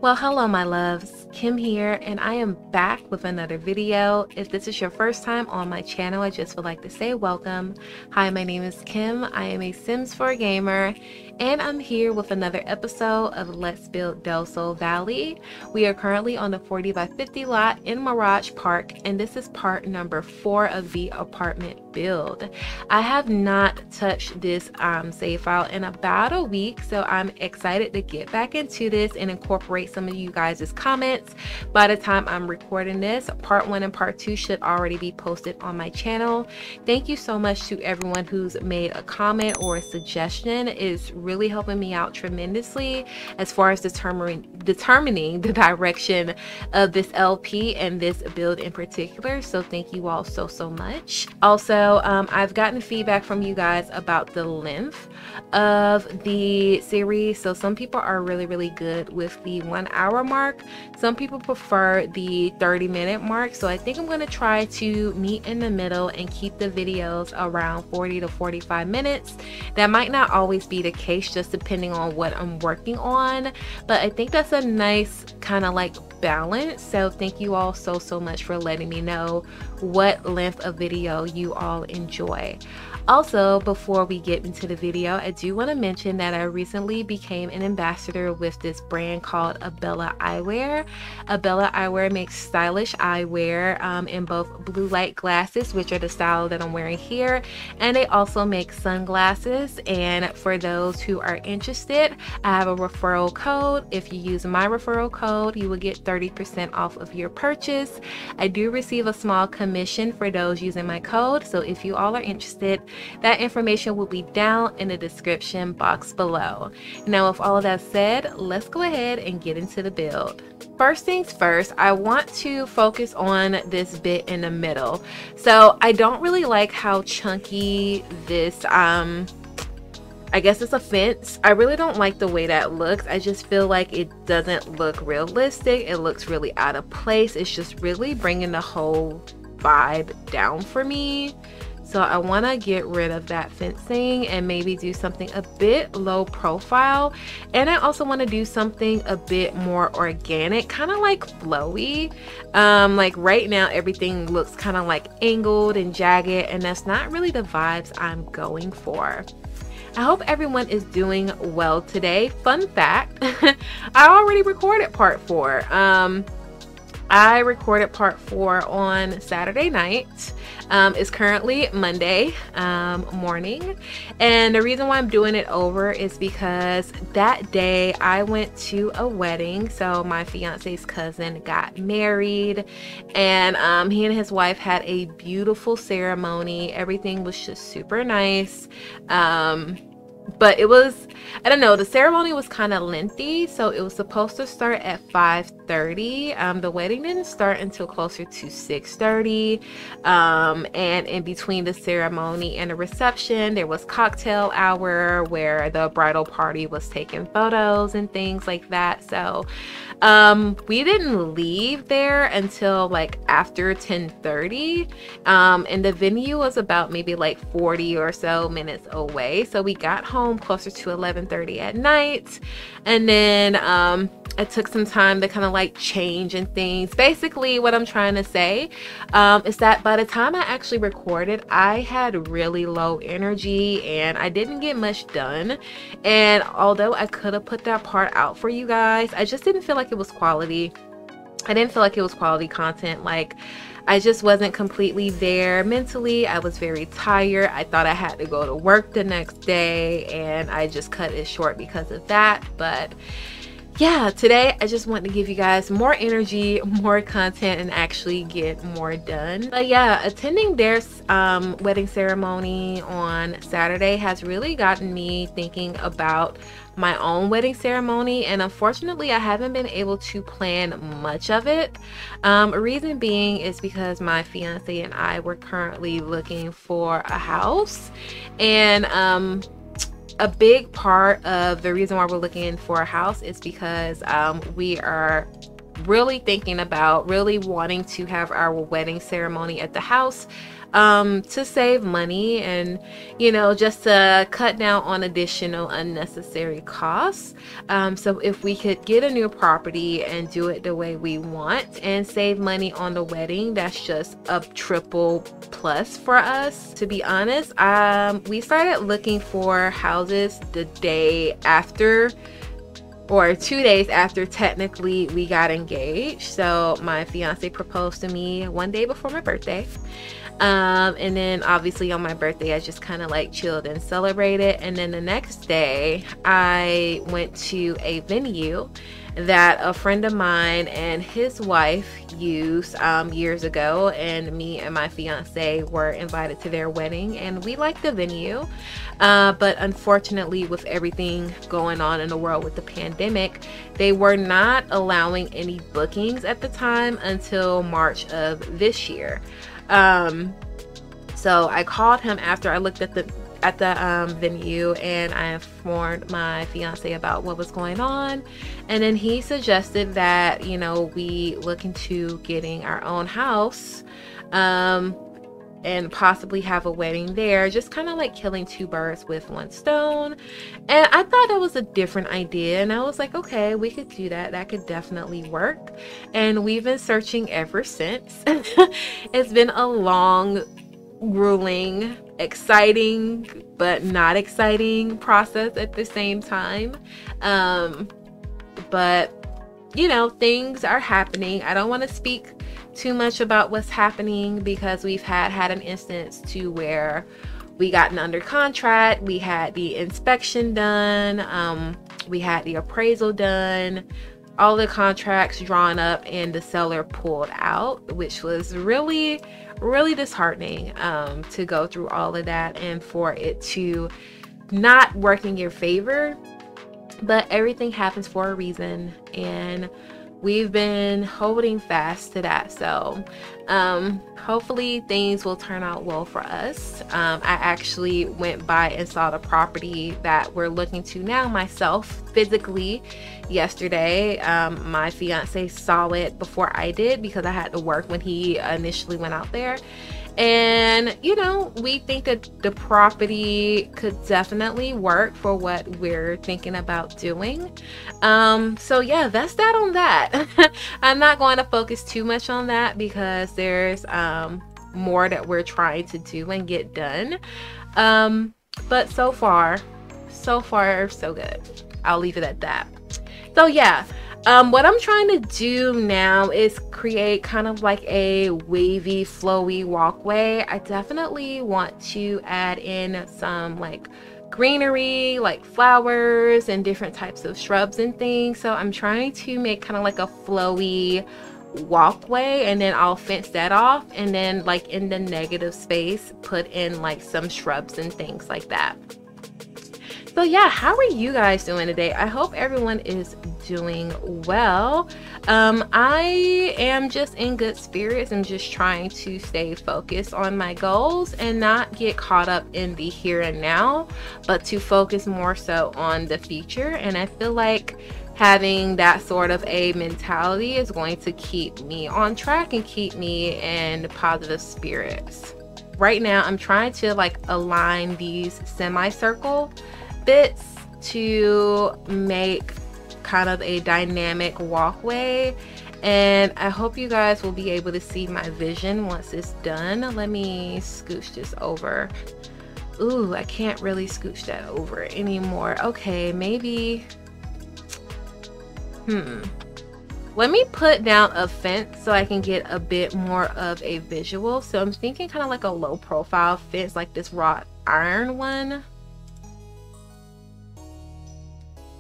Well, hello my loves, Kim here, and I am back with another video. If this is your first time on my channel, I just would like to say welcome. Hi, my name is Kim. I am a Sims 4 gamer, and I'm here with another episode of Let's Build Del Sol Valley. We are currently on the 40 by 50 lot in Mirage Park, and this is part number 4 of the apartment build. I have not touched this save file in about a week, so I'm excited to get back into this and incorporate some of you guys' comments. By the time I'm recording this, part 1 and part 2 should already be posted on my channel. Thank you so much to everyone who's made a comment or a suggestion. It's really helping me out tremendously as far as determining the direction of this LP and this build in particular. So thank you all so much. Also, I've gotten feedback from you guys about the length of the series. So some people are really good with the 1 hour mark. Some people prefer the 30-minute mark. So I think I'm going to try to meet in the middle and keep the videos around 40 to 45 minutes. That might not always be the case, just depending on what I'm working on, but I think that's a nice kind of like balance. So thank you all so much for letting me know what length of video you all enjoy. Also, before we get into the video, I do want to mention that I recently became an ambassador with this brand called Abella Eyewear. Abella Eyewear makes stylish eyewear in both blue light glasses, which are the style that I'm wearing here, and they also make sunglasses. And for those who are interested, I have a referral code. If you use my referral code, you will get 30% off of your purchase. I do receive a small commission for those using my code, so if you all are interested, that information will be down in the description box below. Now, with all of that said, let's go ahead and get into the build. First things first, I want to focus on this bit in the middle. So I don't really like how chunky this I guess it's a fence. I really don't like the way that looks. I just feel like it doesn't look realistic. It looks really out of place. It's just really bringing the whole vibe down for me. So I want to get rid of that fencing and maybe do something a bit low profile. And I also want to do something a bit more organic, kind of like flowy. Like right now everything looks kind of like angled and jagged, and that's not really the vibes I'm going for. I hope everyone is doing well today. Fun fact, I already recorded part 4. I recorded part 4 on Saturday night. It's currently Monday morning, and the reason why I'm doing it over is because that day I went to a wedding. So my fiance's cousin got married, and he and his wife had a beautiful ceremony. Everything was just super nice. But it was, I don't know, the ceremony was kind of lengthy. So it was supposed to start at 5:30. The wedding didn't start until closer to 6:30. And in between the ceremony and the reception, there was cocktail hour where the bridal party was taking photos and things like that. So we didn't leave there until like after 10:30. And the venue was about maybe like 40 or so minutes away. So we got home closer to 11:30 at night, and then I took some time to kind of like change and things. Basically what I'm trying to say is that by the time I actually recorded, I had really low energy and I didn't get much done. And although I could have put that part out for you guys, I just didn't feel like it was quality. I didn't feel like it was quality content. Like, I just wasn't completely there mentally. I was very tired. I thought I had to go to work the next day, and I just cut it short because of that. But yeah, today I just want to give you guys more energy, more content, and actually get more done. But yeah, attending their wedding ceremony on Saturday has really gotten me thinking about my own wedding ceremony, and unfortunately I haven't been able to plan much of it. Reason being is because my fiance and I were currently looking for a house, and a big part of the reason why we're looking for a house is because we are really thinking about really wanting to have our wedding ceremony at the house, to save money and, you know, just to cut down on additional unnecessary costs. So if we could get a new property and do it the way we want and save money on the wedding, that's just a triple plus for us, to be honest. We started looking for houses the day after, or 2 days after technically we got engaged. So my fiance proposed to me one day before my birthday. And then obviously on my birthday I just kind of like chilled and celebrated, and then the next day I went to a venue that a friend of mine and his wife used years ago, and me and my fiance were invited to their wedding, and we liked the venue, but unfortunately with everything going on in the world with the pandemic, they were not allowing any bookings at the time until March of this year. So I called him after I looked at the venue, and I informed my fiance about what was going on, and then he suggested that, you know, we look into getting our own house, and possibly have a wedding there, just kind of like killing two birds with one stone. And I thought that was a different idea, and I was like, okay, we could do that. That could definitely work. And we've been searching ever since. It's been a long, grueling, exciting but not exciting process at the same time. But you know, things are happening. I don't want to speak too much about what's happening because we've had an instance to where we gotten under contract, we had the inspection done, we had the appraisal done, all the contracts drawn up, and the seller pulled out, which was really disheartening, to go through all of that and for it to not work in your favor. But everything happens for a reason, and we've been holding fast to that. So hopefully things will turn out well for us. I actually went by and saw the property that we're looking to now myself physically yesterday. My fiance saw it before I did because I had to work when he initially went out there. And you know, we think that the property could definitely work for what we're thinking about doing. So yeah, that's that on that. I'm not going to focus too much on that because there's more that we're trying to do and get done. But so far so good. I'll leave it at that. So yeah, what I'm trying to do now is create kind of like a wavy, flowy walkway. I definitely want to add in some like greenery, like flowers and different types of shrubs and things. So I'm trying to make kind of like a flowy walkway, and then I'll fence that off, and then like in the negative space put in like some shrubs and things like that. So yeah, how are you guys doing today? I hope everyone is doing well. I am just in good spirits and just trying to stay focused on my goals and not get caught up in the here and now, but to focus more so on the future. And I feel like having that sort of a mentality is going to keep me on track and keep me in positive spirits. Right now, I'm trying to like align these semicircle bits to make kind of a dynamic walkway, and I hope you guys will be able to see my vision once it's done. Let me scooch this over. Ooh, I can't really scooch that over anymore. Okay, maybe let me put down a fence so I can get a bit more of a visual. So I'm thinking kind of like a low profile fence, like this wrought iron one.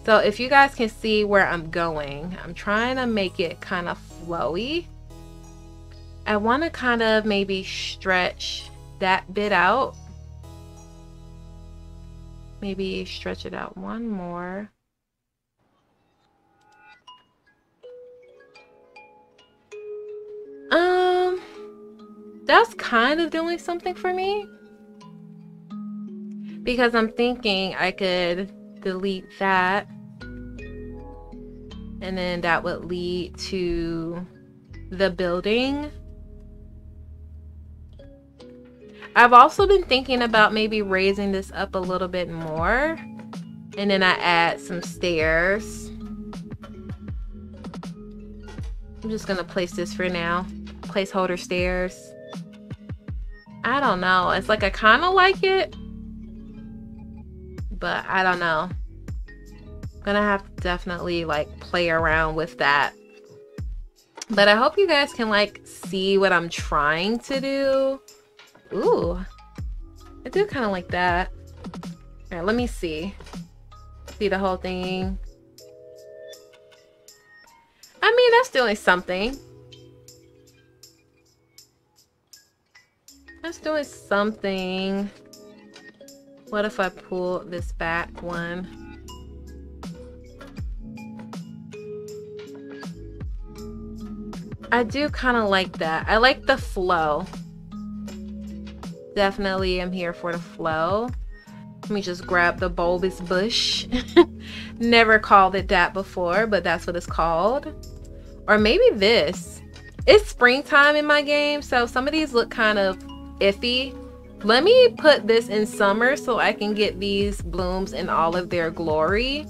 So if you guys can see where I'm going, I'm trying to make it kind of flowy. I want to kind of maybe stretch that bit out. Maybe stretch it out one more. That's kind of doing something for me, because I'm thinking I could delete that and and then that would lead to the building. I've also been thinking about maybe raising this up a little bit more, and then I add some stairs. I'm just gonna place this for now. Placeholder stairs. I don't know. It's like I kind of like it, but I don't know. Gonna have to definitely like play around with that. But I hope you guys can like see what I'm trying to do. Ooh, I do kind of like that. All right, let me see. See the whole thing. I mean, that's doing something. That's doing something. What if I pull this back one? I do kind of like that. I like the flow. Definitely am here for the flow. Let me just grab the bulbous bush. Never called it that before, but that's what it's called. Or maybe this. It's springtime in my game, so some of these look kind of iffy. Let me put this in summer so I can get these blooms in all of their glory.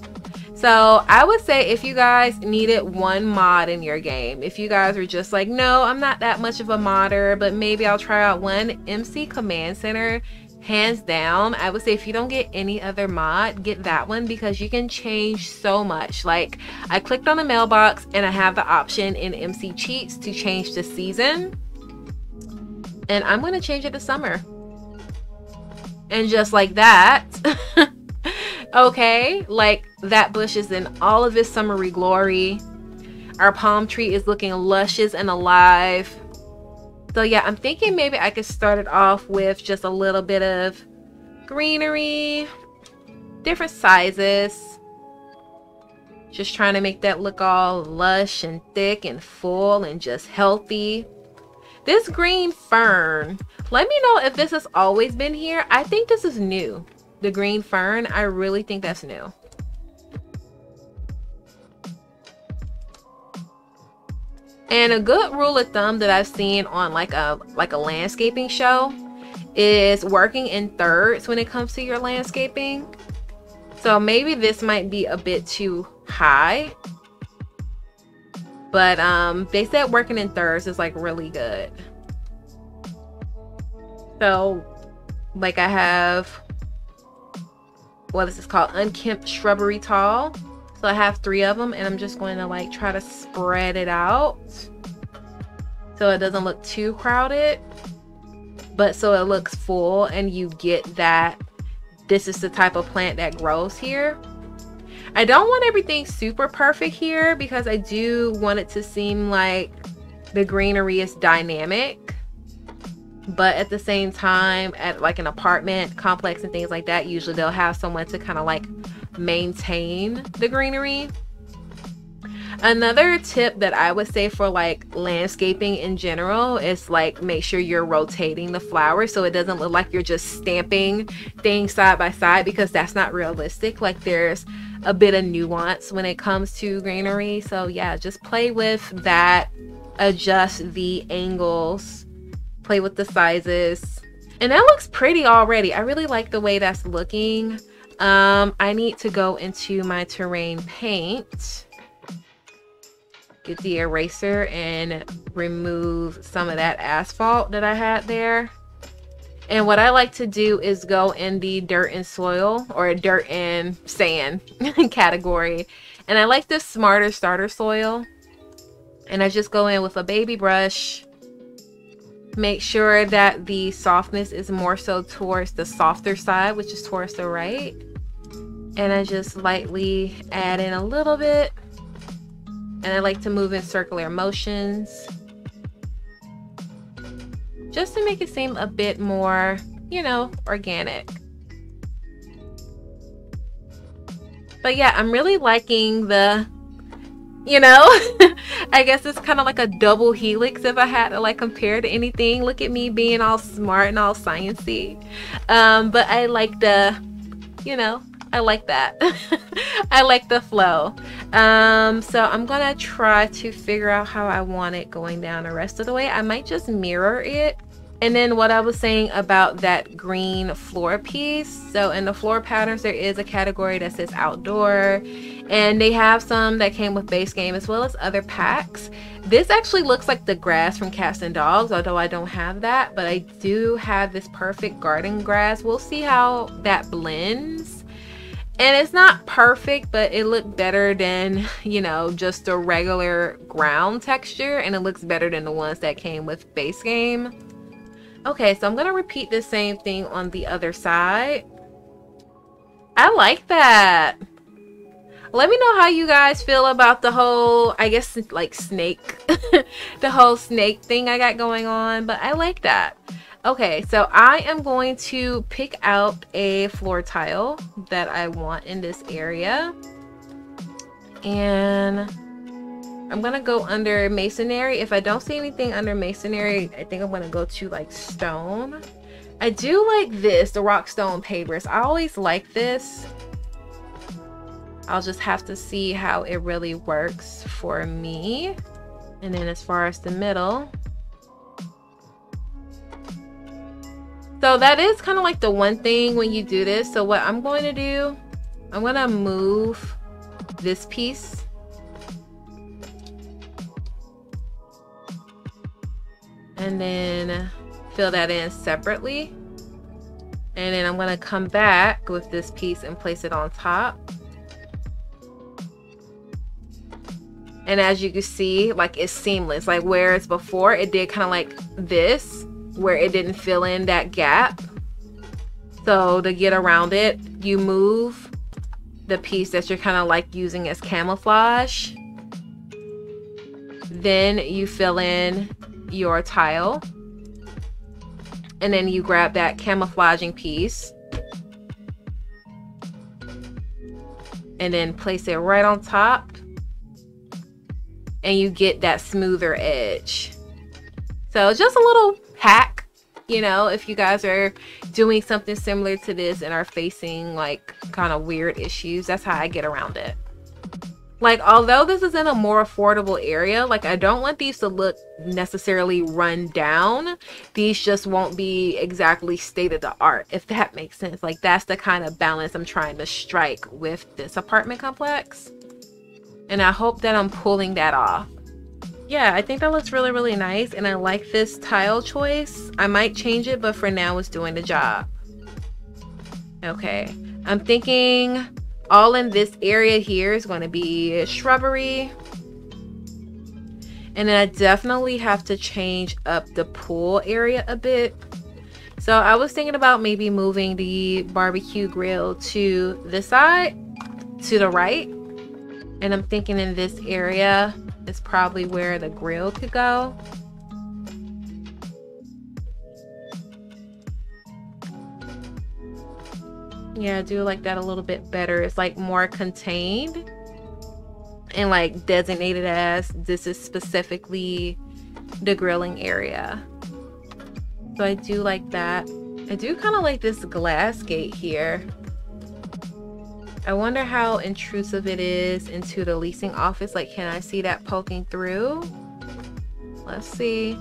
So I would say if you guys needed one mod in your game, if you guys are just like, no, I'm not that much of a modder, but maybe I'll try out one, MC Command Center, hands down. I would say if you don't get any other mod, get that one because you can change so much. Like I clicked on the mailbox and I have the option in MC Cheats to change the season. And I'm going to change it to summer. And just like that, okay, like that bush is in all of its summery glory. Our palm tree is looking luscious and alive. So yeah, I'm thinking maybe I could start it off with just a little bit of greenery, different sizes. Just trying to make that look all lush and thick and full and just healthy. This green fern, let me know if this has always been here. I think this is new. The green fern, I really think that's new. And a good rule of thumb that I've seen on like a landscaping show is working in thirds when it comes to your landscaping. So maybe this might be a bit too high. But they said working in thirds is like really good. So like I have, what is this called? Unkempt shrubbery tall. So I have 3 of them and I'm just going to like try to spread it out so it doesn't look too crowded, but so it looks full and you get that this is the type of plant that grows here. I don't want everything super perfect here because I do want it to seem like the greenery is dynamic, but at the same time, at like an apartment complex and things like that, usually they'll have someone to kind of like maintain the greenery. Another tip that I would say for like landscaping in general is like make sure you're rotating the flowers so it doesn't look like you're just stamping things side by side, because that's not realistic. Like there's a bit of nuance when it comes to greenery. So yeah, just play with that, adjust the angles, play with the sizes, and that looks pretty already. I really like the way that's looking. I need to go into my terrain paint, get the eraser and remove some of that asphalt that I had there. And what I like to do is go in the dirt and soil, or dirt and sand category. And I like this Smarter Starter soil. And I just go in with a baby brush, make sure that the softness is more so towards the softer side, which is towards the right. And I just lightly add in a little bit. And I like to move in circular motions, just to make it seem a bit more, you know, organic. But yeah, I'm really liking the, you know, I guess it's kind of like a double helix if I had to like compare to anything. Look at me being all smart and all sciencey. But I like the, you know, I like that. I like the flow. So I'm gonna try to figure out how I want it going down the rest of the way. I might just mirror it. And then what I was saying about that green floor piece. So in the floor patterns, there is a category that says outdoor, and they have some that came with base game as well as other packs. This actually looks like the grass from Cats and Dogs, although I don't have that, but I do have this perfect garden grass. We'll see how that blends. And it's not perfect, but it looked better than, you know, just a regular ground texture, and it looks better than the ones that came with base game. Okay, so I'm gonna repeat the same thing on the other side. I like that. Let me know how you guys feel about the whole, I guess, like snake, the whole snake thing I got going on, but I like that. Okay, so I am going to pick out a floor tile that I want in this area. And I'm gonna go under masonry. If I don't see anything under masonry, I think I'm gonna go to like stone. I do like this, the Rockstone Pavers. I always like this. I'll just have to see how it really works for me. And then as far as the middle, so that is kind of like the one thing when you do this. So what I'm going to do, I'm going to move this piece. And then fill that in separately. And then I'm going to come back with this piece and place it on top. And as you can see, like it's seamless. Like whereas before it did kind of like this, where it didn't fill in that gap. So to get around it, you move the piece that you're kind of like using as camouflage. Then you fill in your tile, and then you grab that camouflaging piece and then place it right on top, and you get that smoother edge. So just a little hack, you know, if you guys are doing something similar to this and are facing like kind of weird issues, that's how I get around it. Like, although this is in a more affordable area, like I don't want these to look necessarily run down. These just won't be exactly state of the art, if that makes sense. Like that's the kind of balance I'm trying to strike with this apartment complex. And I hope that I'm pulling that off. Yeah, I think that looks really, really nice. And I like this tile choice. I might change it, but for now it's doing the job. Okay, I'm thinking all in this area here is going to be shrubbery. And then I definitely have to change up the pool area a bit. So I was thinking about maybe moving the barbecue grill to this side, to the right. And I'm thinking in this area is probably where the grill could go. Yeah, I do like that a little bit better. It's like more contained and like designated as this is specifically the grilling area. So I do like that. I do kind of like this glass gate here. I wonder how intrusive it is into the leasing office. Like, can I see that poking through? Let's see.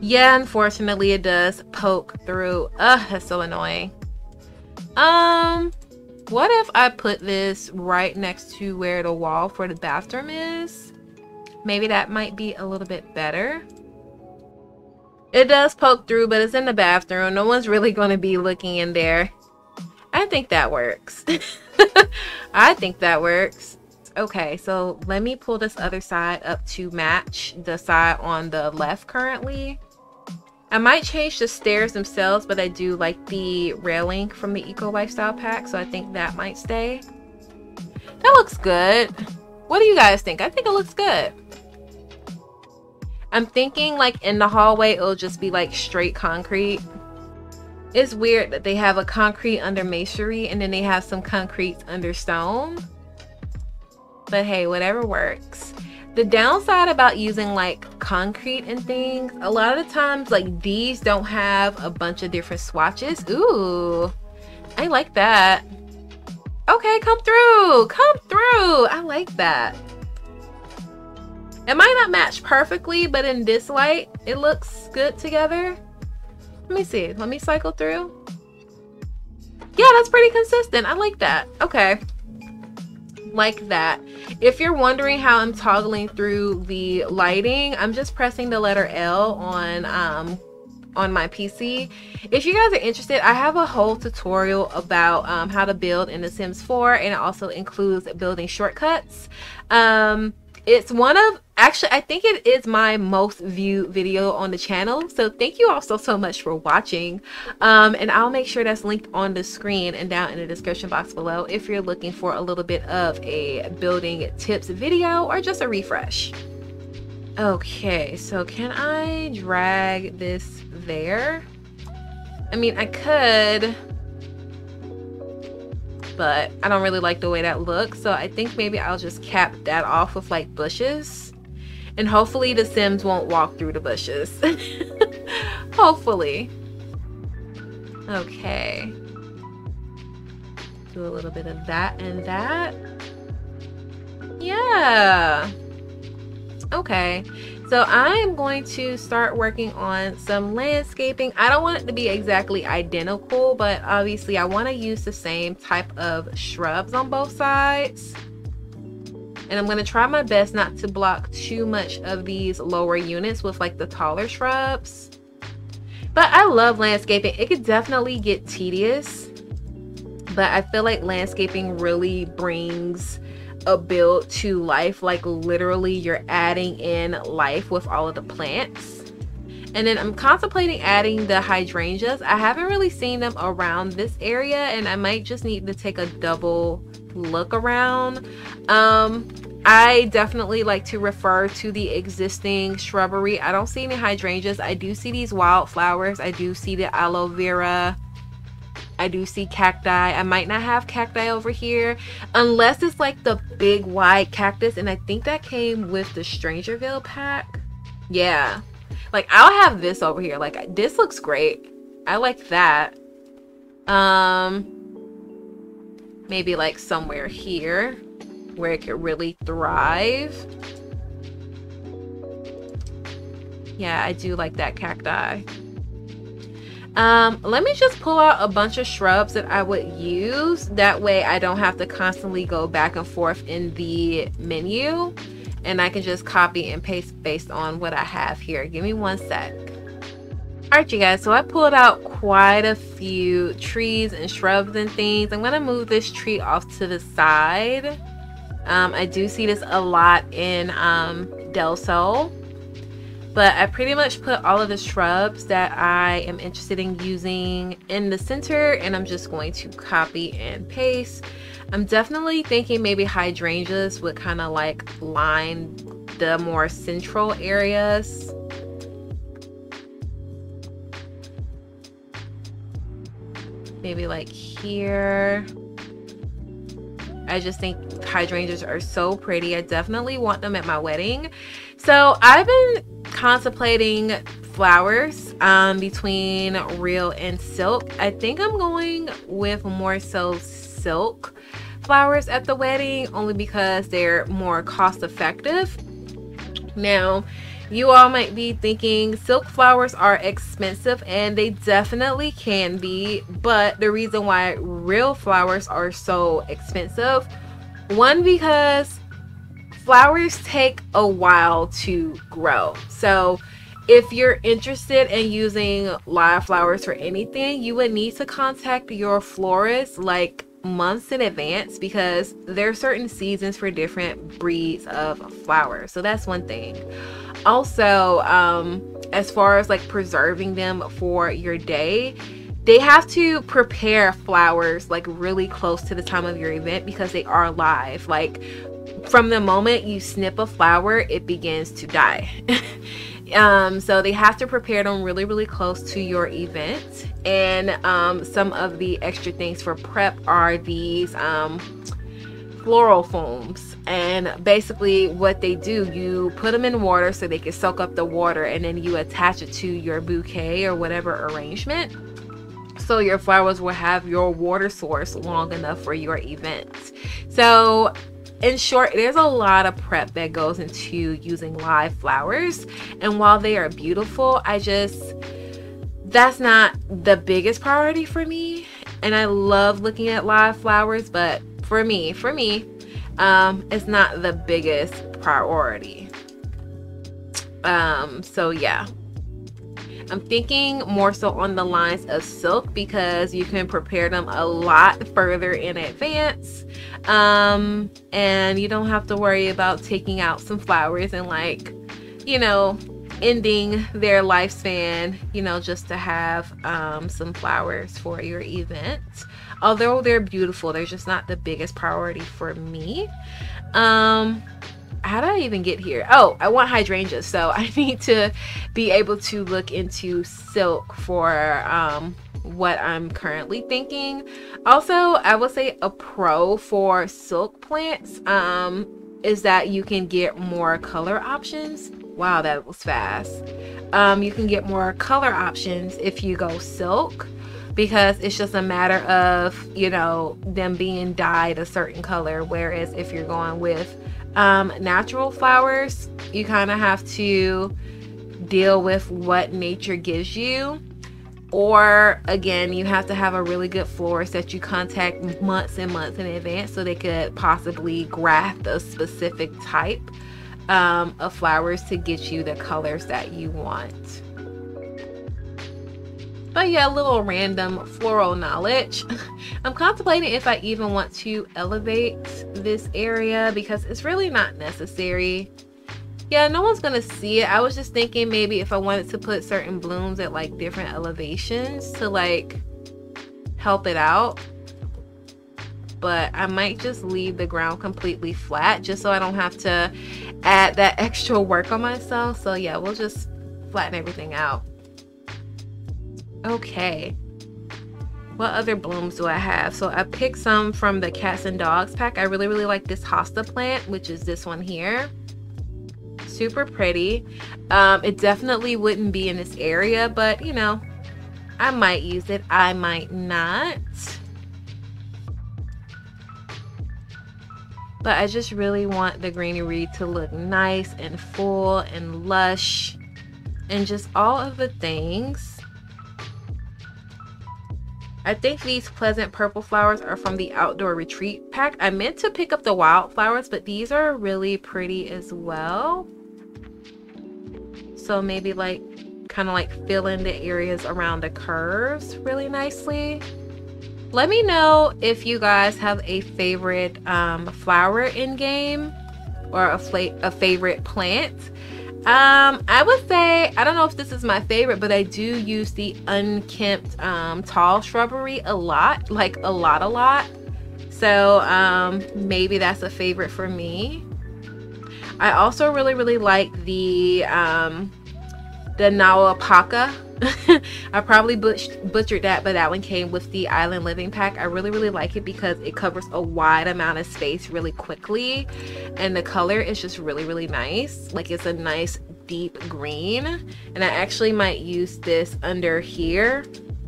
Yeah, unfortunately it does poke through. Ugh, that's so annoying. What if I put this right next to where the wall for the bathroom is? Maybe that might be a little bit better. It does poke through, but it's in the bathroom. No one's really going to be looking in there. I think that works. I think that works. Okay, so let me pull this other side up to match the side on the left currently. I might change the stairs themselves, but I do like the railing from the Eco Lifestyle pack, so I think that might stay. That looks good. What do you guys think? I think it looks good. I'm thinking like in the hallway, it'll just be like straight concrete. It's weird that they have a concrete under masonry and then they have some concrete under stone. But hey, whatever works. The downside about using like concrete and things, a lot of the times like these don't have a bunch of different swatches. Ooh, I like that. Okay, come through. Come through. I like that. It might not match perfectly, but in this light, it looks good together. Let me see. Let me cycle through. Yeah, that's pretty consistent. I like that. Okay. Like that. If you're wondering how I'm toggling through the lighting, I'm just pressing the letter L on my PC. If you guys are interested, I have a whole tutorial about how to build in The Sims 4, and it also includes building shortcuts. It's one of, actually, I think it is my most viewed video on the channel. So thank you all so much for watching. And I'll make sure that's linked on the screen and down in the description box below if you're looking for a little bit of a building tips video or just a refresh. Okay, so can I drag this there? I mean, I could, but I don't really like the way that looks. So I think maybe I'll just cap that off with like bushes. And hopefully the Sims won't walk through the bushes. Hopefully. Okay. Do a little bit of that and that. Yeah. Okay. So I'm going to start working on some landscaping. I don't want it to be exactly identical, but obviously I want to use the same type of shrubs on both sides. And I'm going to try my best not to block too much of these lower units with like the taller shrubs. But I love landscaping. It could definitely get tedious, but I feel like landscaping really brings a build to life. Like literally you're adding in life with all of the plants. And then I'm contemplating adding the hydrangeas. I haven't really seen them around this area, and I might just need to take a double look around. I definitely like to refer to the existing shrubbery. I don't see any hydrangeas. I do see these wildflowers. I do see the aloe vera. I do see cacti. I might not have cacti over here unless it's like the big wide cactus, and I think that came with the Strangerville pack. Yeah, like I'll have this over here. Like this looks great. I like that. Maybe like somewhere here where it could really thrive. Yeah, I do like that cacti. Let me just pull out a bunch of shrubs that I would use. That way I don't have to constantly go back and forth in the menu, and I can just copy and paste based on what I have here. Give me one sec. Alright you guys, so I pulled out quite a few trees and shrubs and things. I'm gonna move this tree off to the side. I do see this a lot in Del Sol. But I pretty much put all of the shrubs that I am interested in using in the center, and I'm just going to copy and paste. I'm definitely thinking maybe hydrangeas would kind of like line the more central areas. Maybe like here. I just think hydrangeas are so pretty. I definitely want them at my wedding. So I've been contemplating flowers between real and silk. I think I'm going with more so silk flowers at the wedding, only because they're more cost effective. Now you all might be thinking silk flowers are expensive, and they definitely can be, but the reason why real flowers are so expensive, one, because flowers take a while to grow. So if you're interested in using live flowers for anything, you would need to contact your florist like months in advance, because there are certain seasons for different breeds of flowers. So that's one thing. Also, as far as like preserving them for your day, they have to prepare flowers like really close to the time of your event, because they are live. Like from the moment you snip a flower, it begins to die. So they have to prepare them really close to your event. And some of the extra things for prep are these floral foams. And basically what they do, you put them in water so they can soak up the water, and then you attach it to your bouquet or whatever arrangement. so your flowers will have your water source long enough for your event. So in short, there's a lot of prep that goes into using live flowers, and while they are beautiful, that's not the biggest priority for me. And I love looking at live flowers, but for me, it's not the biggest priority. So yeah, I'm thinking more so on the lines of silk, because you can prepare them a lot further in advance, and you don't have to worry about taking out some flowers and, like, you know, ending their lifespan, you know, just to have some flowers for your event. Although they're beautiful, they're just not the biggest priority for me. How did I even get here? Oh, I want hydrangeas, so I need to be able to look into silk for what I'm currently thinking. Also, I would say a pro for silk plants is that you can get more color options. Wow, that was fast. You can get more color options if you go silk, because it's just a matter of, you know, them being dyed a certain color. Whereas if you're going with natural flowers, you kind of have to deal with what nature gives you, or again, you have to have a really good florist that you contact months and months in advance so they could possibly graft a specific type of flowers to get you the colors that you want. But yeah, a little random floral knowledge. I'm contemplating if I even want to elevate this area, because it's really not necessary. Yeah, no one's gonna see it. I was just thinking maybe if I wanted to put certain blooms at like different elevations to like help it out. But I might just leave the ground completely flat just so I don't have to add that extra work on myself. So yeah, we'll just flatten everything out. Okay, what other blooms do I have? So I picked some from the cats and dogs pack. I really like this hosta plant, which is this one here. Super pretty. It definitely wouldn't be in this area, but you know, I might use it, I might not. But I just really want the greenery to look nice and full and lush and just all of the things. I think these pleasant purple flowers are from the outdoor retreat pack. I meant to pick up the wildflowers, but these are really pretty as well. So maybe like kind of like fill in the areas around the curves really nicely. Let me know if you guys have a favorite flower in game, or a favorite plant. I would say, I don't know if this is my favorite, but I do use the unkempt tall shrubbery a lot, like a lot. So maybe that's a favorite for me. I also really like the Nawapaka. I probably butchered that, but that one came with the Island Living pack. I really like it because it covers a wide amount of space really quickly, and the color is just really nice. Like, it's a nice deep green, and I actually might use this under here,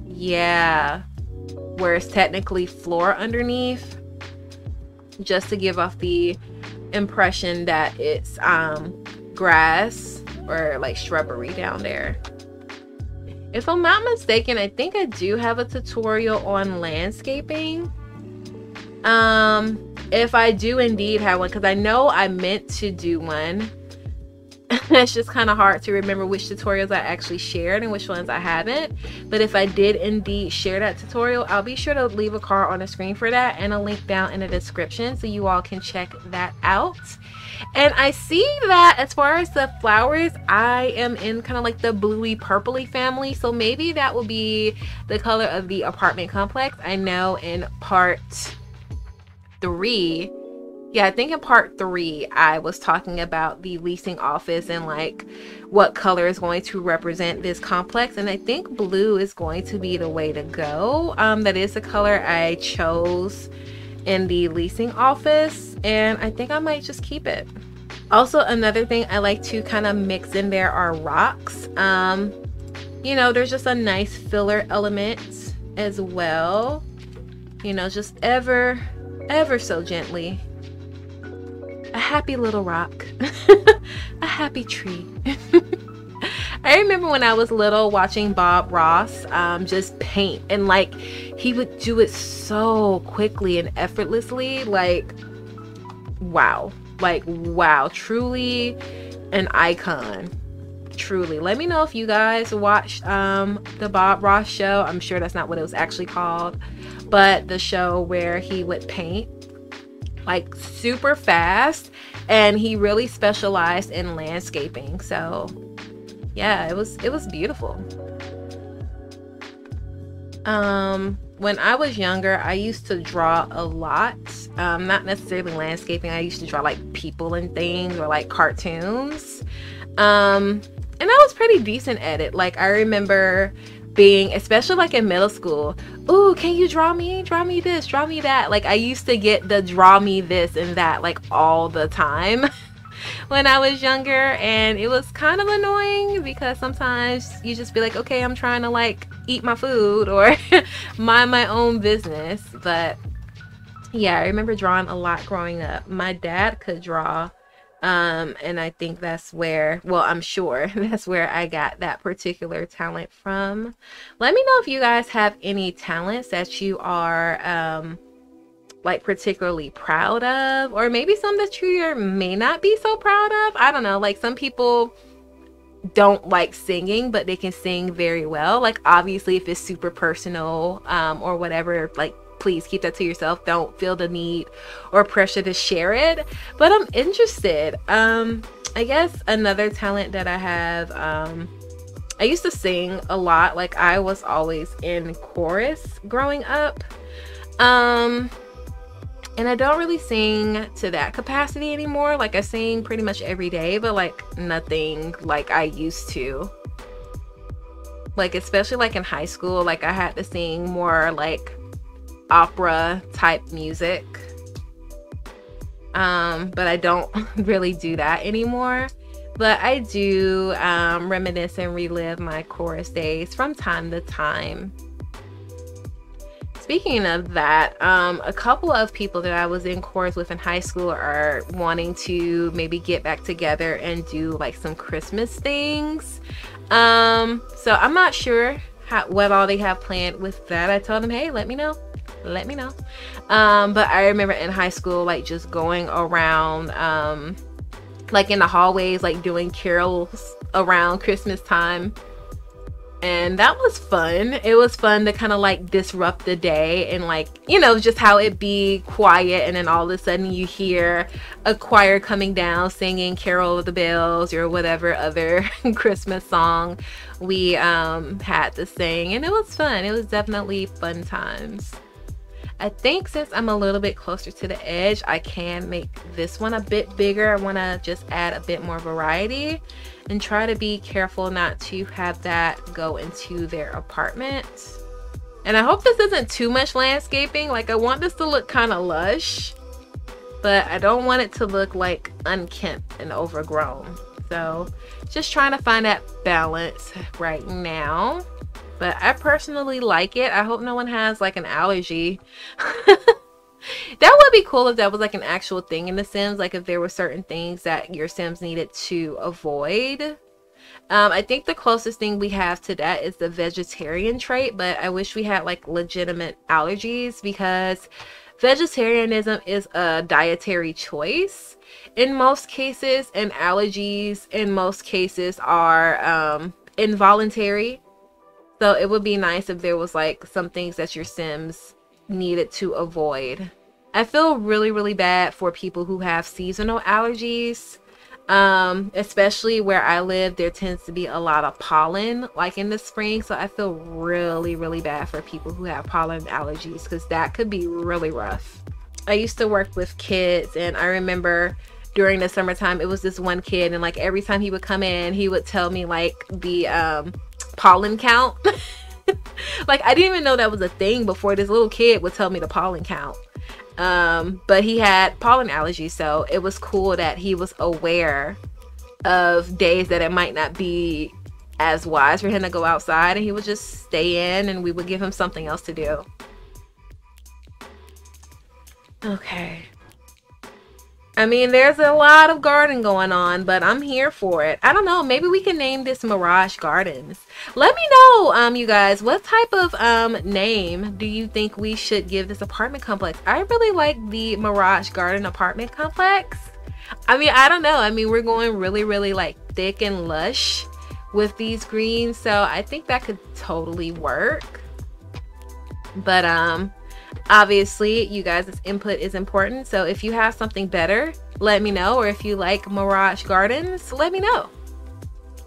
yeah, where it's technically floor underneath, just to give off the impression that it's grass or like shrubbery down there. If I'm not mistaken, I think I do have a tutorial on landscaping. If I do indeed have one, because I know I meant to do one. It's just kind of hard to remember which tutorials I actually shared and which ones I haven't. But if I did indeed share that tutorial, I'll be sure to leave a card on the screen for that and a link down in the description so you all can check that out. And I see that as far as the flowers, I am in kind of like the bluey purpley family, so maybe that will be the color of the apartment complex. I know in part 3, yeah, I think in part 3 I was talking about the leasing office and like what color is going to represent this complex, and I think blue is going to be the way to go. That is the color I chose in the leasing office, and I think I might just keep it. Also, another thing I like to kind of mix in there are rocks. You know, there's just a nice filler element as well, you know, just ever so gently. A happy little rock. A happy tree. I remember when I was little watching Bob Ross just paint, and like he would do it so quickly and effortlessly. Like wow, truly an icon. Truly. Let me know if you guys watched the Bob Ross show. I'm sure that's not what it was actually called, but the show where he would paint like super fast, and he really specialized in landscaping. So yeah, it was beautiful. When I was younger, I used to draw a lot. Not necessarily landscaping. I used to draw like people and things, or like cartoons. And I was pretty decent at it. Like I remember being, especially like in middle school, ooh, can you draw me this, draw me that. Like I used to get the draw me this and that like all the time when I was younger, and it was kind of annoying because sometimes you just be like, okay, I'm trying to like eat my food or mind my own business. But yeah, I remember drawing a lot growing up. My dad could draw, and I think that's where, well, I'm sure that's where I got that particular talent from. Let me know if you guys have any talents that you are like particularly proud of, or maybe some that you may not be so proud of. I don't know, like some people don't like singing, but they can sing very well. Like obviously if it's super personal or whatever, like please keep that to yourself. Don't feel the need or pressure to share it, but I'm interested. I guess another talent that I have, I used to sing a lot. Like I was always in chorus growing up, and I don't really sing to that capacity anymore. Like I sing pretty much every day, but like nothing like I used to. Like especially like in high school, like I had to sing more like opera type music. But I don't really do that anymore. But I do reminisce and relive my chorus days from time to time. Speaking of that, a couple of people that I was in chorus with in high school are wanting to maybe get back together and do like some Christmas things. So I'm not sure what all they have planned with that. I told them, hey, let me know. But I remember in high school, like just going around, like in the hallways, like doing carols around Christmas time. And that was fun. It was fun to kind of like disrupt the day, and like, you know, just how it be quiet, and then all of a sudden you hear a choir coming down singing Carol of the Bells or whatever other Christmas song we had to sing, and it was fun. It was definitely fun times. I think since I'm a little bit closer to the edge, I can make this one a bit bigger. I want to just add a bit more variety and try to be careful not to have that go into their apartment. And I hope this isn't too much landscaping. Like I want this to look kind of lush, but I don't want it to look like unkempt and overgrown. So just trying to find that balance right now. But I personally like it. I hope no one has like an allergy. That would be cool if that was like an actual thing in The Sims. Like if there were certain things that your Sims needed to avoid. I think the closest thing we have to that is the vegetarian trait. But I wish we had like legitimate allergies, because vegetarianism is a dietary choice in most cases. And allergies in most cases are involuntary. So it would be nice if there was like some things that your Sims needed to avoid. I feel really bad for people who have seasonal allergies, especially where I live. There tends to be a lot of pollen like in the spring, so I feel really bad for people who have pollen allergies, because that could be really rough. I used to work with kids, and I remember during the summertime it was this one kid, and like every time he would come in he would tell me like the pollen count. Like I didn't even know that was a thing before this little kid would tell me the pollen count. But he had pollen allergies, so it was cool that he was aware of days that it might not be as wise for him to go outside, and he would just stay in and we would give him something else to do. Okay. I mean, there's a lot of garden going on, but I'm here for it. I don't know, maybe we can name this Mirage Gardens. Let me know, you guys, what type of name do you think we should give this apartment complex? I really like the Mirage Garden apartment complex. I mean, I don't know. I mean, we're going really like thick and lush with these greens, so I think that could totally work. But obviously you guys' input is important, so if you have something better, let me know, or if you like Mirage Gardens, let me know.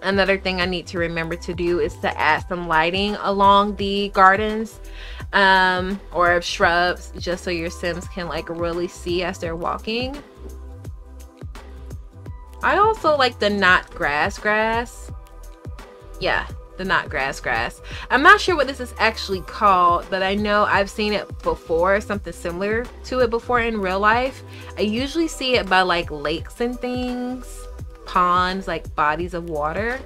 Another thing I need to remember to do is to add some lighting along the gardens or shrubs, just so your Sims can like really see as they're walking. I also like the not grass. Yeah, the not grass. I'm not sure what this is actually called, but I know I've seen it before, something similar to it before in real life. I usually see it by like lakes and things, ponds, like bodies of water.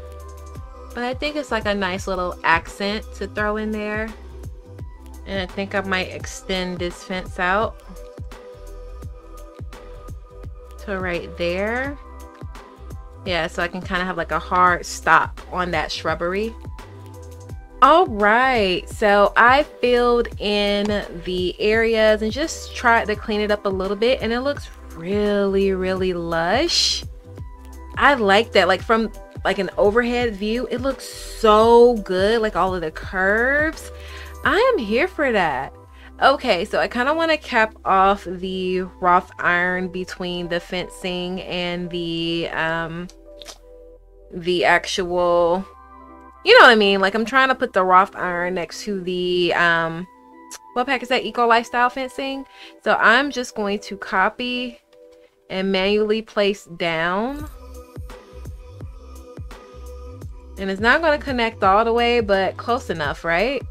But I think it's like a nice little accent to throw in there. And I think I might extend this fence out to right there. Yeah, so I can kind of have like a hard stop on that shrubbery. All right, so I filled in the areas and just tried to clean it up a little bit, and it looks really lush. I like that. Like from like an overhead view, it looks so good, like all of the curves. I am here for that. Okay, so I kind of want to cap off the wrought iron between the fencing and the actual, you know what I mean? Like I'm trying to put the wrought iron next to the what pack is that? Eco Lifestyle fencing. So I'm just going to copy and manually place down. And it's not going to connect all the way, but close enough, right?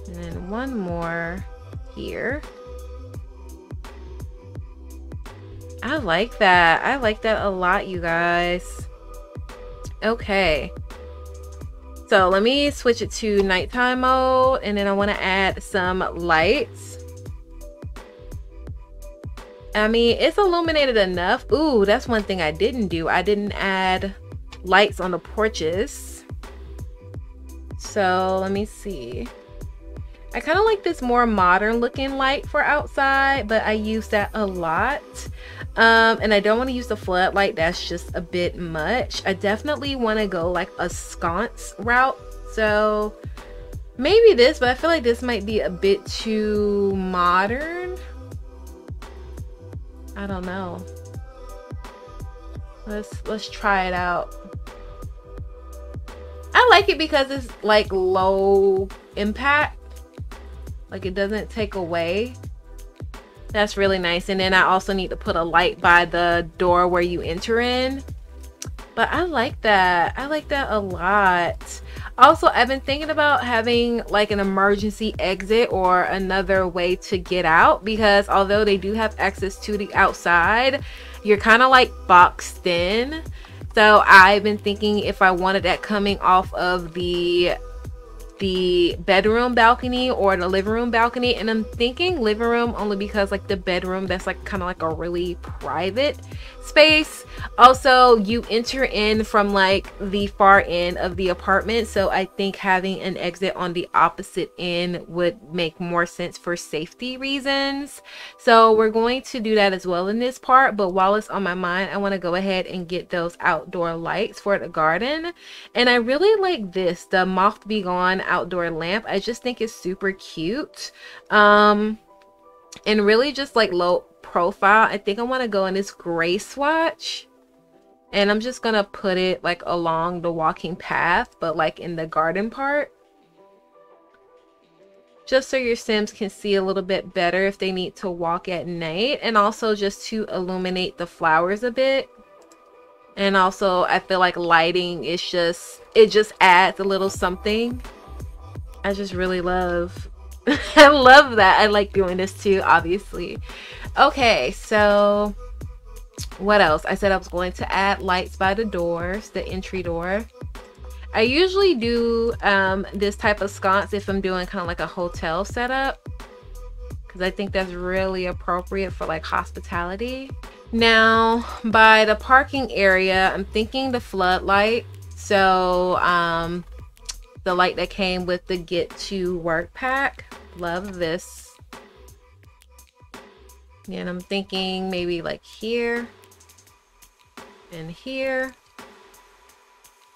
And then one more here. I like that. I like that a lot, you guys. Okay. So let me switch it to nighttime mode, and then I want to add some lights. I mean, it's illuminated enough. Ooh, that's one thing I didn't do. I didn't add lights on the porches. So let me see. I kind of like this more modern looking light for outside, but I use that a lot. And I don't want to use the floodlight. That's just a bit much. I definitely want to go like a sconce route. So maybe this, but I feel like this might be a bit too modern. I don't know. Let's try it out. I like it because it's like low impact. Like it doesn't take away. That's really nice. And then I also need to put a light by the door where you enter in. But I like that. I like that a lot. Also, I've been thinking about having like an emergency exit or another way to get out, because although they do have access to the outside, you're kind of like boxed in. So I've been thinking if I wanted that coming off of the bedroom balcony or the living room balcony, and I'm thinking living room only because like the bedroom, that's like kind of like a really private space. Also, you enter in from like the far end of the apartment, so I think having an exit on the opposite end would make more sense for safety reasons. So we're going to do that as well in this part, but while it's on my mind, I want to go ahead and get those outdoor lights for the garden. And I really like this, the Moth Be Gone outdoor lamp. I just think it's super cute, and really just like low profile. I think I want to go in this gray swatch, and I'm just gonna put it like along the walking path, but like in the garden part, just so your Sims can see a little bit better if they need to walk at night, and also just to illuminate the flowers a bit. And also I feel like lighting is just, it just adds a little something. I just really love I love that. I like doing this too, obviously. Okay, so what else? I said I was going to add lights by the doors, the entry door. I usually do this type of sconce if I'm doing kind of like a hotel setup, because I think that's really appropriate for like hospitality. Now by the parking area, I'm thinking the floodlight. So the light that came with the Get to Work pack. Love this. And I'm thinking maybe like here and here.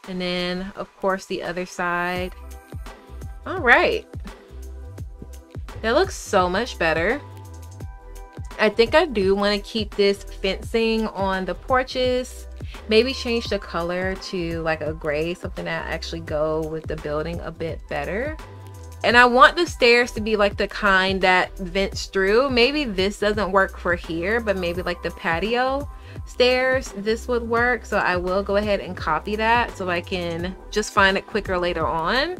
And then of course the other side. All right. That looks so much better. I think I do want to keep this fencing on the porches. Maybe change the color to like a gray, something that actually go with the building a bit better. And I want the stairs to be like the kind that vents through. Maybe this doesn't work for here, but maybe like the patio stairs, this would work. So I will go ahead and copy that so I can just find it quicker later on.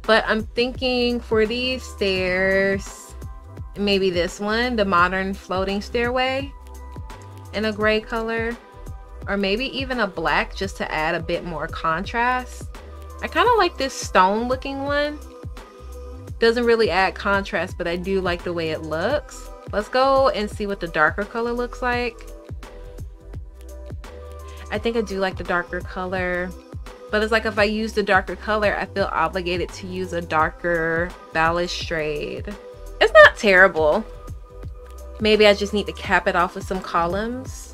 But I'm thinking for these stairs, maybe this one, the modern floating stairway in a gray color, or maybe even a black just to add a bit more contrast. I kind of like this stone looking one. Doesn't really add contrast, but I do like the way it looks. Let's go and see what the darker color looks like. I think I do like the darker color, but it's like if I use the darker color, I feel obligated to use a darker balustrade. It's not terrible. Maybe I just need to cap it off with some columns.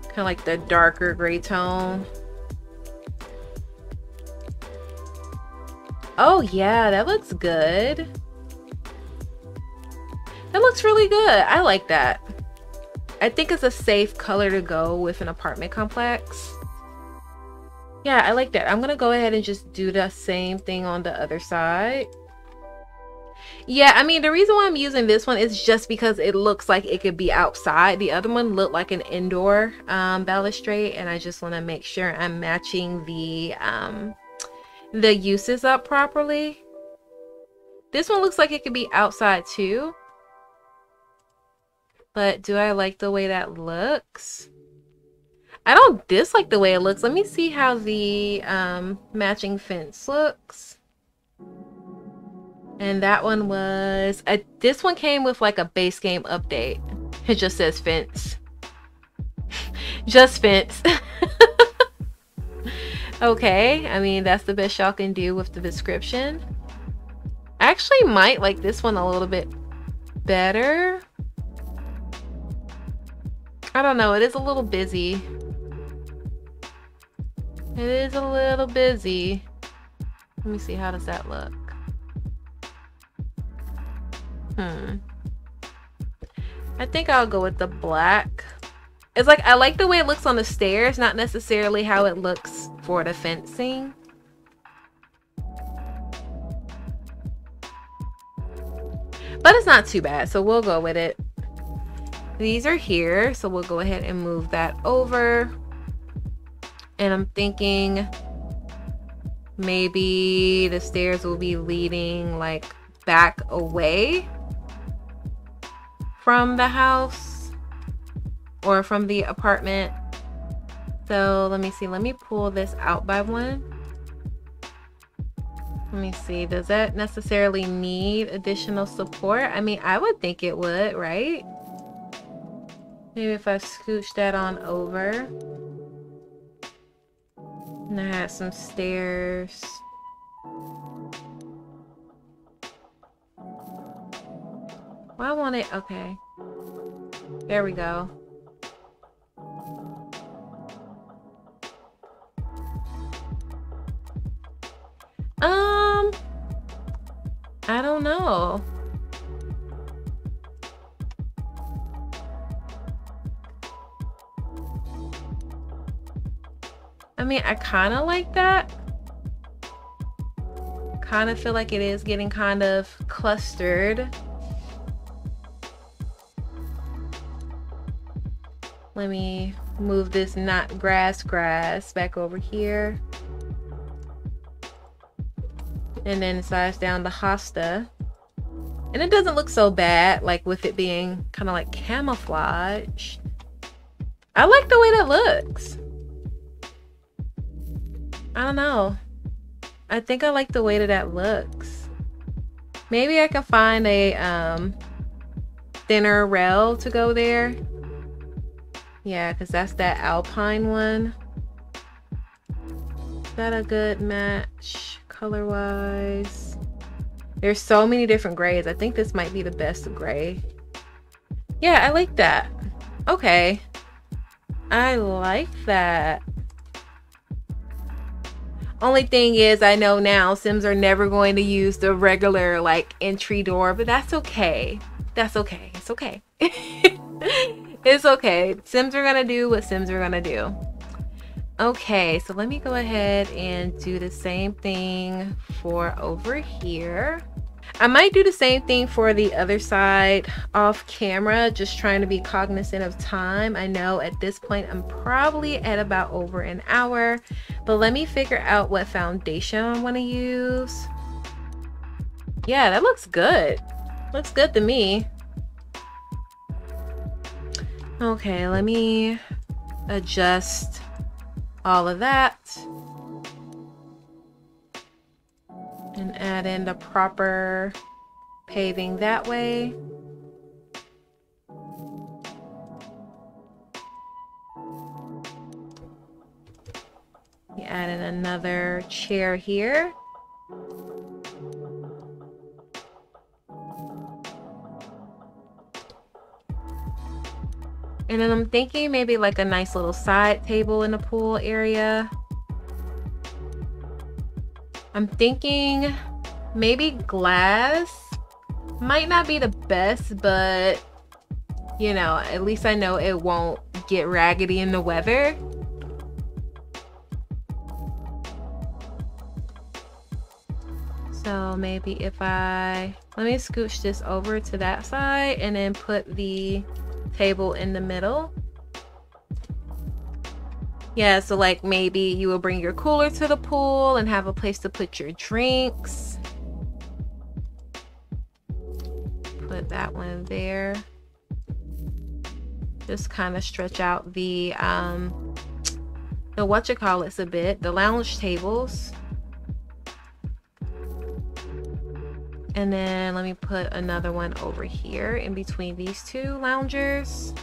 Kind of like the darker gray tone. Oh yeah, that looks good. That looks really good. I like that. I think it's a safe color to go with an apartment complex. Yeah, I like that. I'm gonna go ahead and just do the same thing on the other side. Yeah, I mean, the reason why I'm using this one is just because it looks like it could be outside. The other one looked like an indoor balustrade, and I just want to make sure I'm matching the uses up properly. This one looks like it could be outside too. But do I like the way that looks? I don't dislike the way it looks. Let me see how the matching fence looks. And that one was, this one came with like a base game update. It just says fence. Just fence. Okay, I mean, that's the best y'all can do with the description. I actually might like this one a little bit better. I don't know, it is a little busy. It is a little busy. Let me see, how does that look? I think I'll go with the black. It's like, I like the way it looks on the stairs, not necessarily how it looks for the fencing. But it's not too bad, so we'll go with it. These are here, so we'll go ahead and move that over. And I'm thinking maybe the stairs will be leading like back away from the house or from the apartment. So let me see, let me pull this out by one. Let me see, does that necessarily need additional support? I mean, I would think it would, right? Maybe if I scooch that on over. And I have some stairs. Well, I want it, okay. There we go. I don't know. I mean, I kind of like that. Kind of feel like it is getting kind of clustered. Let me move this not grass back over here. And then size down the hosta. And it doesn't look so bad, like with it being kind of like camouflage. I like the way that looks. I don't know. I think I like the way that that looks. Maybe I can find a thinner rail to go there. Yeah, because that's that alpine one. Is that a good match color wise? There's so many different grays. I think this might be the best gray. Yeah, I like that. Okay. I like that. Only thing is, I know now Sims are never going to use the regular like entry door, but that's okay. That's okay. It's okay. It's okay. Sims are gonna do what Sims are gonna do. Okay, so let me go ahead and do the same thing for over here. I might do the same thing for the other side off camera, just trying to be cognizant of time. I know at this point I'm probably at about over an hour, but let me figure out what foundation I want to use. Yeah, that looks good. Looks good to me. Okay, let me adjust all of that and add in the proper paving that way. You add in another chair here. And then I'm thinking maybe like a nice little side table in the pool area. I'm thinking maybe glass. Might not be the best, but you know, at least I know it won't get raggedy in the weather. So maybe if let me scooch this over to that side and then put the table in the middle. Yeah, so like maybe you will bring your cooler to the pool and have a place to put your drinks. Put that one there. Just kind of stretch out the whatchamacallits a bit, the lounge tables. And then let me put another one over here in between these two loungers.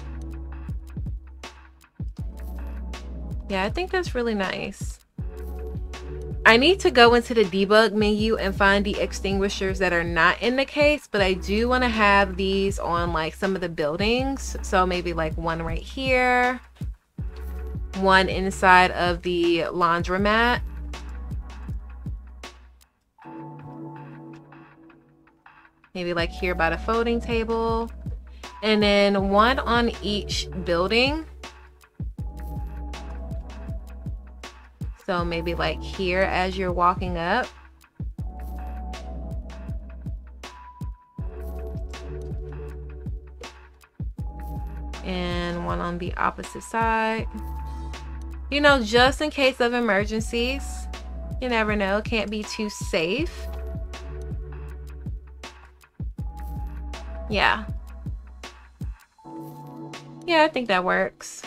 Yeah, I think that's really nice. I need to go into the debug menu and find the extinguishers that are not in the case, but I do want to have these on like some of the buildings. So maybe like one right here, one inside of the laundromat. Maybe like here by the folding table, and then one on each building. So maybe like here as you're walking up. And one on the opposite side. You know, just in case of emergencies. You never know, can't be too safe. Yeah. Yeah, I think that works.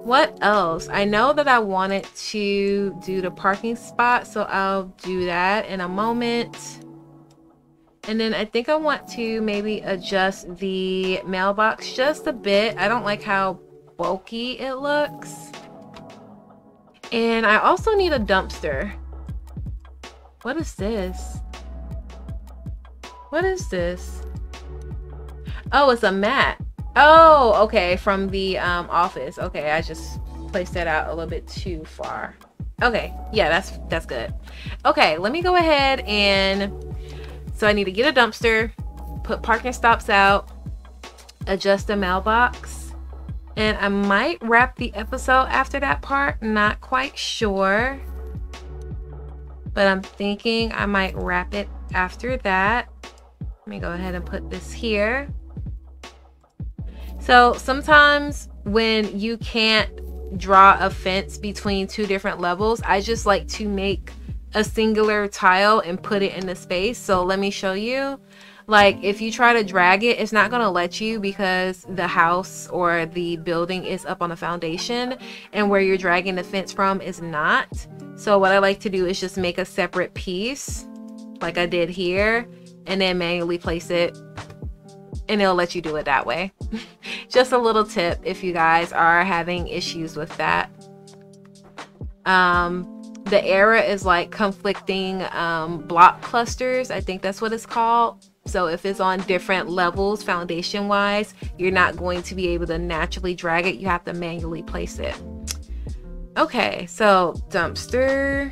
What else? I know that I wanted to do the parking spot, so I'll do that in a moment. And then I think I want to maybe adjust the mailbox just a bit. I don't like how bulky it looks. And I also need a dumpster. What is this? What is this? Oh, it's a mat. Oh, okay, from the office. Okay, I just placed that out a little bit too far. Okay, yeah, that's good. Okay, let me go ahead and so I need to get a dumpster, put parking stops out, adjust the mailbox, and I might wrap the episode after that part. Not quite sure, but I'm thinking I might wrap it after that. Let me go ahead and put this here. So sometimes when you can't draw a fence between two different levels, I just like to make a singular tile and put it in the space. So let me show you. Like if you try to drag it, it's not going to let you because the house or the building is up on a foundation and where you're dragging the fence from is not. So what I like to do is just make a separate piece like I did here and then manually place it, and it'll let you do it that way. Just a little tip if you guys are having issues with that. The error is like conflicting block clusters. I think that's what it's called. So if it's on different levels foundation wise, you're not going to be able to naturally drag it. You have to manually place it. Okay, so dumpster.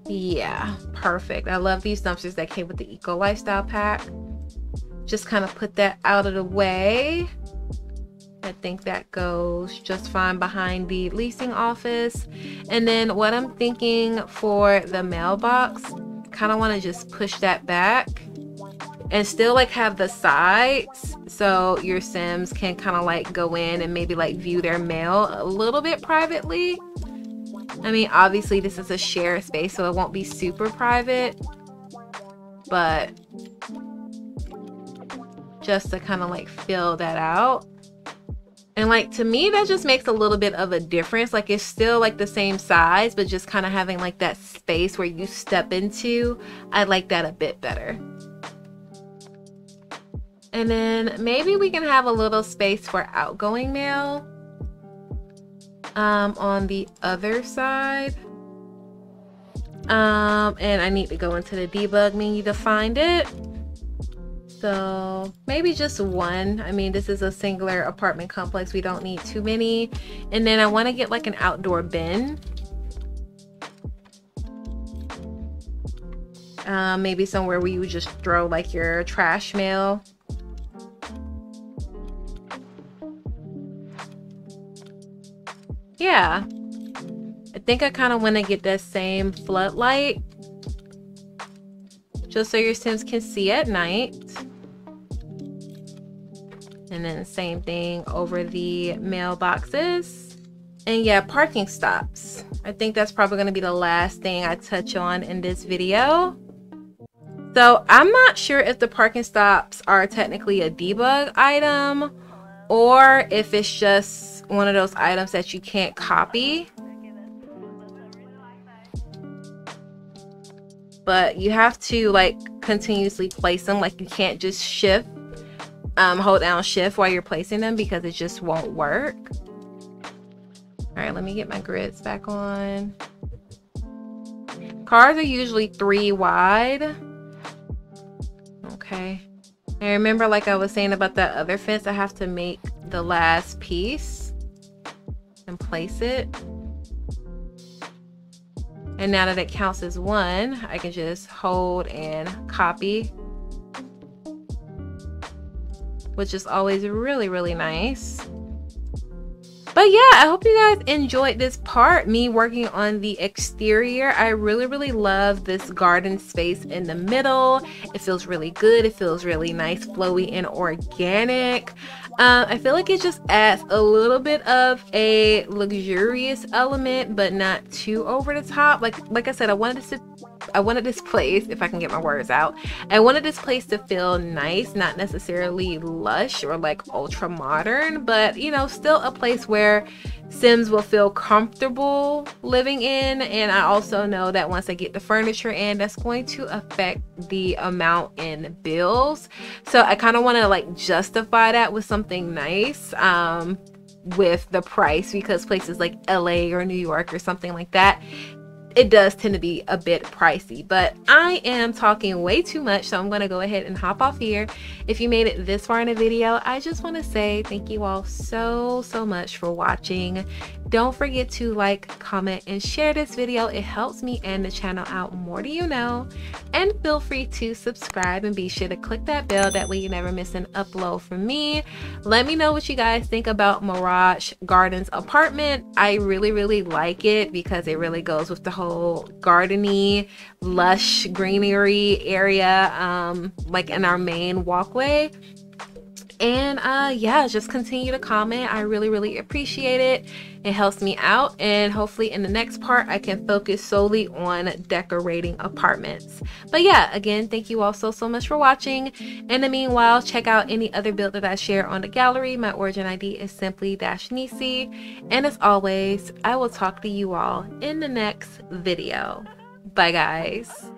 Yeah, perfect. I love these dumpsters that came with the Eco Lifestyle pack. Just kind of put that out of the way. I think that goes just fine behind the leasing office. And then what I'm thinking for the mailbox, kind of want to just push that back and still like have the sides so your Sims can kind of like go in and maybe like view their mail a little bit privately. I mean, obviously this is a shared space, so it won't be super private, but just to kind of like fill that out. And like, to me, that just makes a little bit of a difference. Like it's still like the same size, but just kind of having like that space where you step into. I like that a bit better. And then maybe we can have a little space for outgoing mail on the other side. And I need to go into the debug menu to find it. So maybe just one. I mean, this is a singular apartment complex. We don't need too many. And then I want to get like an outdoor bin. Maybe somewhere where you would just throw like your trash mail. Yeah. I think I kind of want to get that same floodlight, just so your Sims can see at night. And then same thing over the mailboxes. And yeah, parking stops. I think that's probably going to be the last thing I touch on in this video. So I'm not sure if the parking stops are technically a debug item or if it's just one of those items that you can't copy. But you have to like continuously place them. Like you can't just shift, hold down shift while you're placing them because it just won't work. All right, let me get my grids back on. Cars are usually 3 wide. Okay. And remember, like I was saying about that other fence, I have to make the last piece and place it. And now that it counts as 1, I can just hold and copy, which is always really, really nice. But yeah, I hope you guys enjoyed this part, me working on the exterior. I really, really love this garden space in the middle. It feels really good. It feels really nice, flowy, and organic. I feel like it just adds a little bit of a luxurious element, but not too over the top. Like I said, I wanted this place, if I can get my words out, I wanted this place to feel nice, not necessarily lush or like ultra modern, but you know, still a place where Sims will feel comfortable living in. And I also know that once I get the furniture in, that's going to affect the amount in bills. So I kind of want to like justify that with something nice with the price, because places like LA or New York or something like that, it does tend to be a bit pricey. But I am talking way too much, so I'm going to go ahead and hop off here. If you made it this far in the video, I just want to say thank you all so much for watching. Don't forget to like, comment, and share this video. It helps me and the channel out more, do you know. And feel free to subscribe and be sure to click that bell, that way you never miss an upload from me. Let me know what you guys think about Mirage Gardens apartment. I really like it because it really goes with the whole gardeny, lush greenery area, like in our main walkway. And yeah, just continue to comment. I really appreciate it. It helps me out, and hopefully in the next part I can focus solely on decorating apartments. But yeah, again, thank you all so much for watching. In the meanwhile, check out any other build that I share on the gallery. My origin ID is simply Nisey, and as always, I will talk to you all in the next video. Bye guys.